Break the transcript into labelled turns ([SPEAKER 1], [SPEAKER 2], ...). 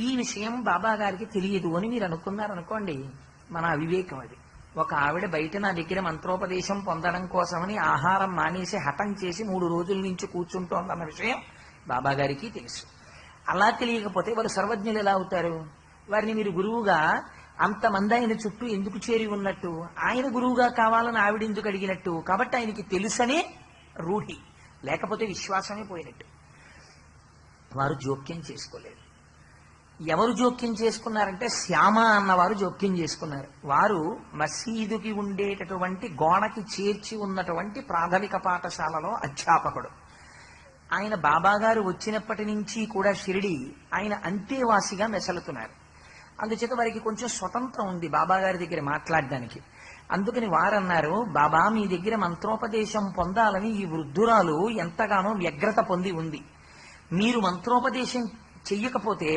[SPEAKER 1] ఈ విషయం బాబా గారికి తెలియదు అని మీరు అనుకున్నారనుకోండి, మన అవివేకం అది. ఒక ఆవిడ బయట నా దగ్గర మంత్రోపదేశం పొందడం కోసమని ఆహారం మానేసి హఠం చేసి 3 రోజుల నుంచి కూర్చుంటోందన్న విషయం బాబా గారికి తెలుసు. అలా తెలియకపోతే వారు సర్వజ్ఞులు ఎలా అవుతారు? వారిని మీరు గురువుగా అంతమంది ఆయన చుట్టూ ఎందుకు చేరి ఉన్నట్టు? ఆయన గురువుగా కావాలని ఆవిడ ఎందుకు అడిగినట్టు? కాబట్టి ఆయనకి తెలుసనే రూఢి, లేకపోతే విశ్వాసమే పోయినట్టు. వారు జోక్యం చేసుకోలేదు. ఎవరు జోక్యం చేసుకున్నారంటే శ్యామ అన్నవారు జోక్యం చేసుకున్నారు. వారు మసీదుకి ఉండేటటువంటి గోడకి చేర్చి ఉన్నటువంటి ప్రాథమిక పాఠశాలలో అధ్యాపకుడు. ఆయన బాబాగారు వచ్చినప్పటి నుంచి కూడా షిరిడి ఆయన అంతేవాసిగా మెసలుతున్నారు. అందుచేత వారికి కొంచెం స్వతంత్రం ఉంది బాబాగారి దగ్గర మాట్లాడడానికి. అందుకని వారన్నారు, బాబా మీ దగ్గర మంత్రోపదేశం పొందాలని ఈ వృద్ధురాలు ఎంతగానో వ్యగ్రత పొంది ఉంది. మీరు మంత్రోపదేశం చెయ్యకపోతే